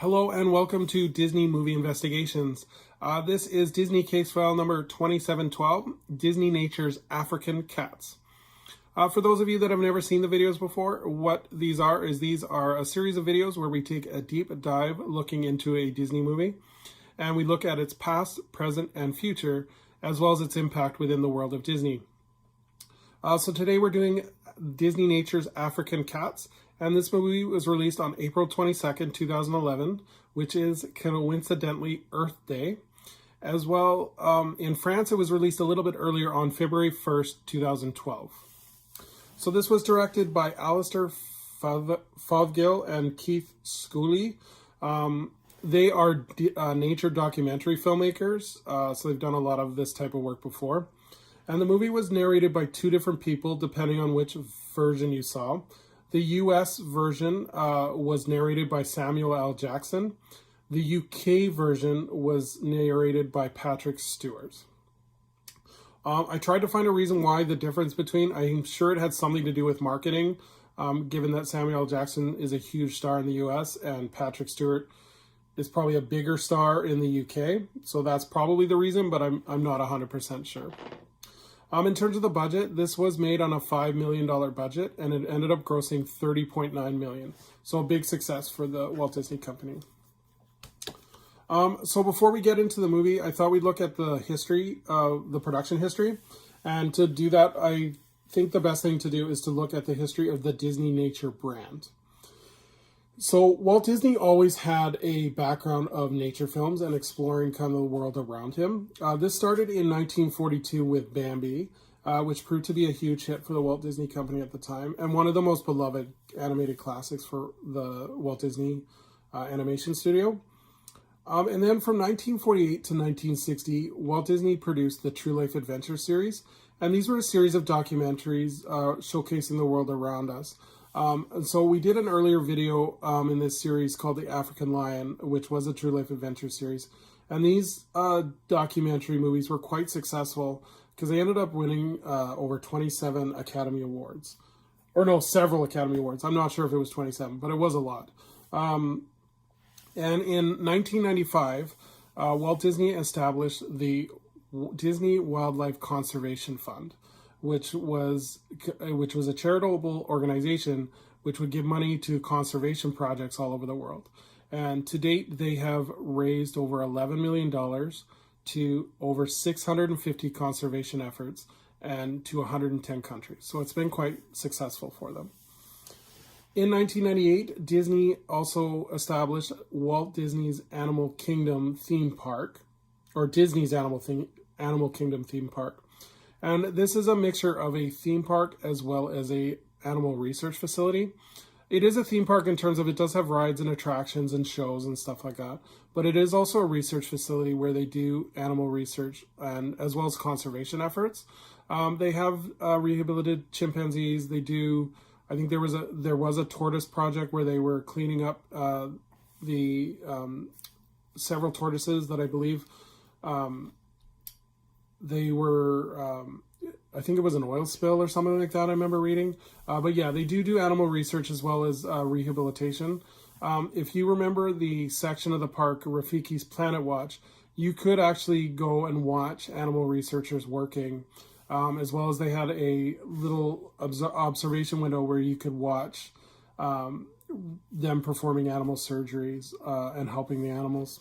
Hello and welcome to Disney Movie Investigations. This is Disney case file number 2712, Disney Nature's African Cats. For those of you that have never seen the videos before, what these are a series of videos where we take a deep dive looking into a Disney movie, and we look at its past, present, and future, as well as its impact within the world of Disney. So today we're doing Disney Nature's African Cats, and this movie was released on April 22nd, 2011, which is coincidentally Earth Day. As well, in France, it was released a little bit earlier on February 1st, 2012. So this was directed by Alistair Fothergill and Keith Schooley. They are nature documentary filmmakers, so they've done a lot of this type of work before. And the movie was narrated by two different people, depending on which version you saw. The US version was narrated by Samuel L. Jackson. The UK version was narrated by Patrick Stewart. I tried to find a reason why the difference between, I'm sure it had something to do with marketing, given that Samuel L. Jackson is a huge star in the US and Patrick Stewart is probably a bigger star in the UK. So that's probably the reason, but I'm not 100% sure. In terms of the budget, this was made on a $5 million budget, and it ended up grossing $30.9 million. So a big success for the Walt Disney Company. So before we get into the movie, I thought we'd look at the history, the production history. And to do that, I think the best thing to do is to look at the history of the Disney Nature brand. So Walt Disney always had a background of nature films and exploring kind of the world around him. This started in 1942 with Bambi, which proved to be a huge hit for the Walt Disney Company at the time, and one of the most beloved animated classics for the Walt Disney Animation Studio. And then from 1948 to 1960, Walt Disney produced the True Life Adventure series, and these were a series of documentaries showcasing the world around us. And so we did an earlier video in this series called The African Lion, which was a True Life Adventure series. And these documentary movies were quite successful because they ended up winning over 27 Academy Awards. Or no, several Academy Awards. I'm not sure if it was 27, but it was a lot. And in 1995, Walt Disney established the Disney Wildlife Conservation Fund, which was a charitable organization which would give money to conservation projects all over the world. And to date, they have raised over $11 million to over 650 conservation efforts and to 110 countries. So it's been quite successful for them. In 1998, Disney also established Walt Disney's Animal Kingdom theme park, or Disney's Animal Kingdom theme park. And this is a mixture of a theme park as well as a animal research facility. It is a theme park in terms of it does have rides and attractions and shows and stuff like that. But it is also a research facility where they do animal research and as well as conservation efforts. They have rehabilitated chimpanzees. They do. I think there was a tortoise project where they were cleaning up the several tortoises that I believe. They were, I think it was an oil spill or something like that I remember reading. But yeah, they do animal research as well as rehabilitation. If you remember the section of the park, Rafiki's Planet Watch, you could actually go and watch animal researchers working, as well as they had a little observation window where you could watch them performing animal surgeries and helping the animals.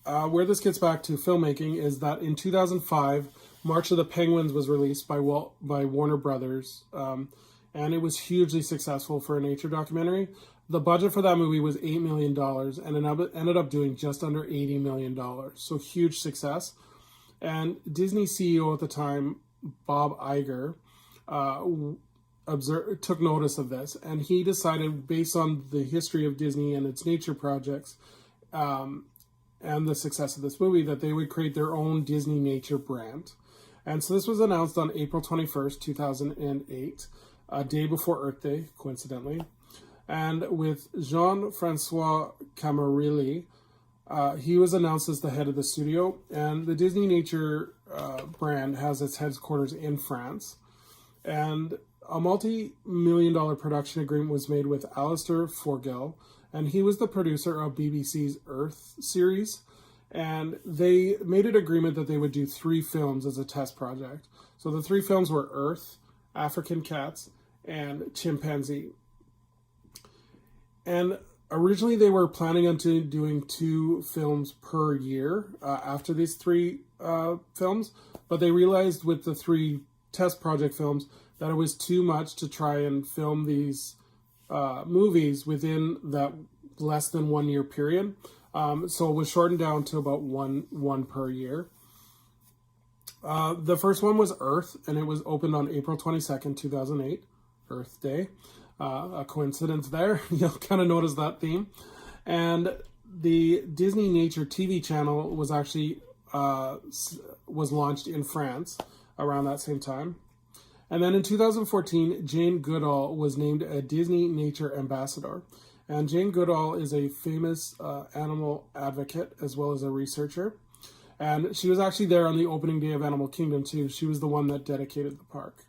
Where this gets back to filmmaking is that in 2005, March of the Penguins was released by Warner Brothers, and it was hugely successful for a nature documentary. The budget for that movie was $8 million, and it ended up doing just under $80 million. So huge success. And Disney CEO at the time, Bob Iger, took notice of this, and he decided, based on the history of Disney and its nature projects, and the success of this movie, that they would create their own Disney Nature brand. And so this was announced on April 21st, 2008, a day before Earth Day, coincidentally. And with Jean-Francois Camarilli, he was announced as the head of the studio. And the Disney Nature brand has its headquarters in France. And a multi-million-dollar production agreement was made with Alistair Forgill, and he was the producer of BBC's Earth series. And they made an agreement that they would do 3 films as a test project. So the 3 films were Earth, African Cats, and Chimpanzee. And originally they were planning on doing 2 films per year after these 3 films, but they realized with the 3 test project films that it was too much to try and film these movies within that less than 1 year period. So it was shortened down to about one per year. The first one was Earth, and it was opened on April 22nd, 2008, Earth Day. A coincidence there. You'll kind of notice that theme. And the Disney Nature TV channel was actually was launched in France around that same time. And then in 2014, Jane Goodall was named a Disney Nature Ambassador. And Jane Goodall is a famous animal advocate as well as a researcher. And she was actually there on the opening day of Animal Kingdom too. She was the one that dedicated the park.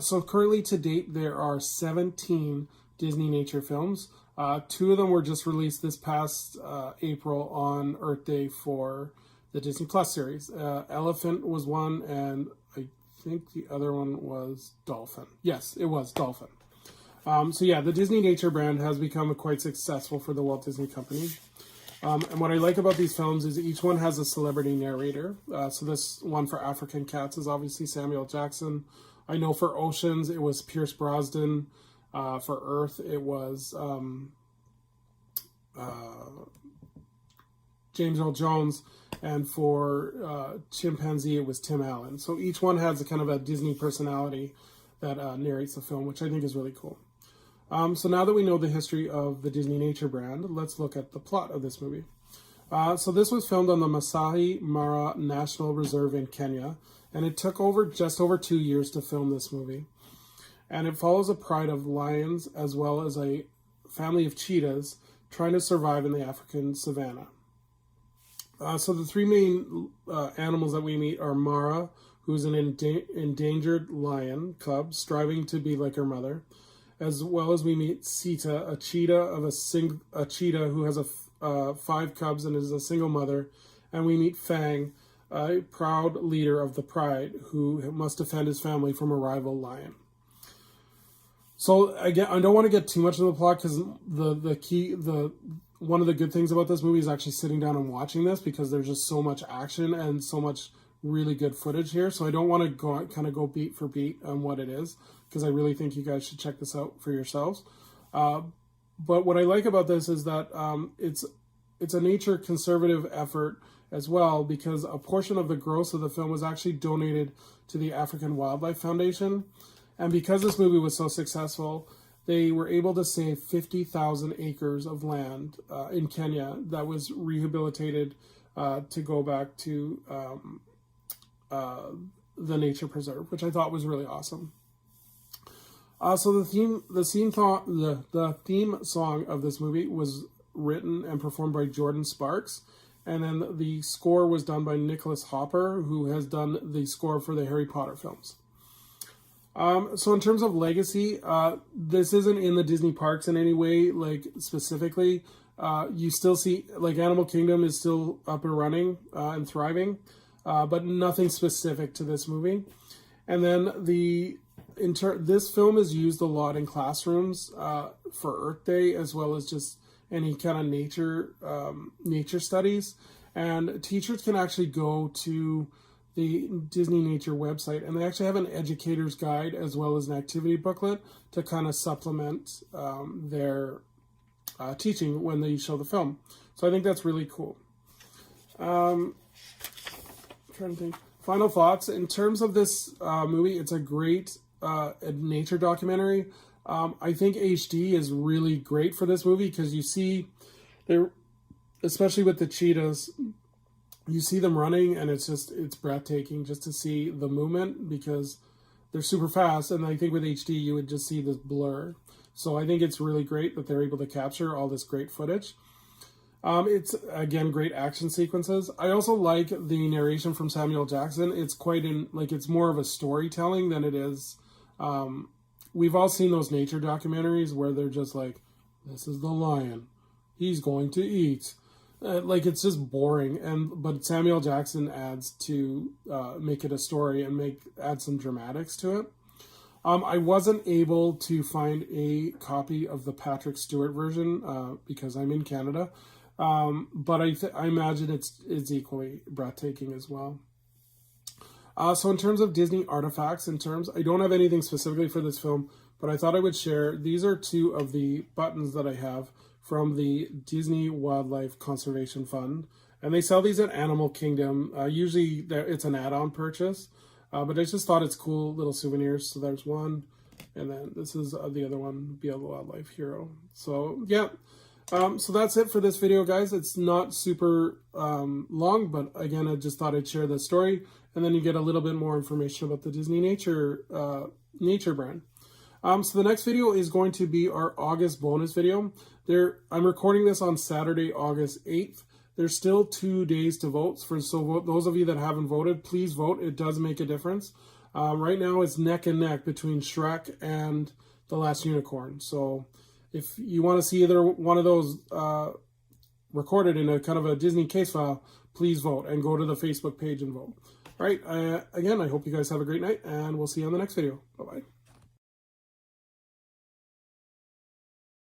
So currently to date, there are 17 Disney Nature films. 2 of them were just released this past April on Earth Day for the Disney Plus series. Elephant was one, and I think the other one was Dolphin. Yes, it was Dolphin. So yeah, the Disney Nature brand has become quite successful for the Walt Disney Company. And what I like about these films is each one has a celebrity narrator. So this one for African Cats is obviously Samuel Jackson. I know for Oceans, it was Pierce Brosnan. For Earth, it was James Earl Jones. And for Chimpanzee, it was Tim Allen. So each one has a kind of a Disney personality that narrates the film, which I think is really cool. So now that we know the history of the Disney Nature brand, let's look at the plot of this movie. So this was filmed on the Masai Mara National Reserve in Kenya, and it took just over 2 years to film this movie. And it follows a pride of lions as well as a family of cheetahs trying to survive in the African savanna. So the 3 main animals that we meet are Mara, who's an endangered lion cub striving to be like her mother, as well as we meet Sita, a cheetah who has 5 cubs and is a single mother, and we meet Fang, a proud leader of the pride who must defend his family from a rival lion. So again, I don't want to get too much into the plot because one of the good things about this movie is actually sitting down and watching this, because there's just so much action and so much really good footage here. So I don't want to go beat for beat on what it is, because I really think you guys should check this out for yourselves. But what I like about this is that it's a nature conservative effort as well, because a portion of the gross of the film was actually donated to the African Wildlife Foundation. And because this movie was so successful, they were able to save 50,000 acres of land in Kenya that was rehabilitated to go back to the nature preserve, which I thought was really awesome. So the theme song of this movie was written and performed by Jordan Sparks, and then the score was done by Nicholas Hopper, who has done the score for the Harry Potter films. So in terms of legacy, this isn't in the Disney parks in any way, like specifically. You still see, like, Animal Kingdom is still up and running and thriving, but nothing specific to this movie. And then this film is used a lot in classrooms for Earth Day, as well as just any kind of nature studies. And teachers can actually go to the Disney Nature website, and they actually have an educator's guide as well as an activity booklet to kind of supplement their teaching when they show the film. So I think that's really cool. I'm trying to think. Final thoughts. In terms of this movie, it's a great nature documentary. I think HD is really great for this movie, because you see there, especially with the cheetahs, you see them running, and it's breathtaking just to see the movement, because they're super fast. And I think with HD, you would just see this blur. So I think it's really great that they're able to capture all this great footage. It's, again, great action sequences. I also like the narration from Samuel Jackson. It's it's more of a storytelling than it is we've all seen those nature documentaries where they're just like, this is the lion, he's going to eat. Like, it's just boring, but Samuel Jackson adds to make it a story and add some dramatics to it. I wasn't able to find a copy of the Patrick Stewart version because I'm in Canada, but I imagine it's equally breathtaking as well. So in terms of Disney artifacts, I don't have anything specifically for this film, but I thought I would share. These are two of the buttons that I have from the Disney Wildlife Conservation Fund. And they sell these at Animal Kingdom. Usually it's an add-on purchase, but I just thought it's cool little souvenirs. So there's one, and then this is the other one, Be a Wildlife Hero. So yeah, so that's it for this video, guys. It's not super long, but again, I just thought I'd share the story, and then you get a little bit more information about the Disney Nature brand. So the next video is going to be our August bonus video. I'm recording this on Saturday, August 8th. There's still 2 days to vote. So those of you that haven't voted, please vote. It does make a difference. Right now it's neck and neck between Shrek and The Last Unicorn. So if you want to see either one of those recorded in a kind of a Disney case file, please vote and go to the Facebook page and vote. All right. Again, I hope you guys have a great night, and we'll see you on the next video. Bye-bye.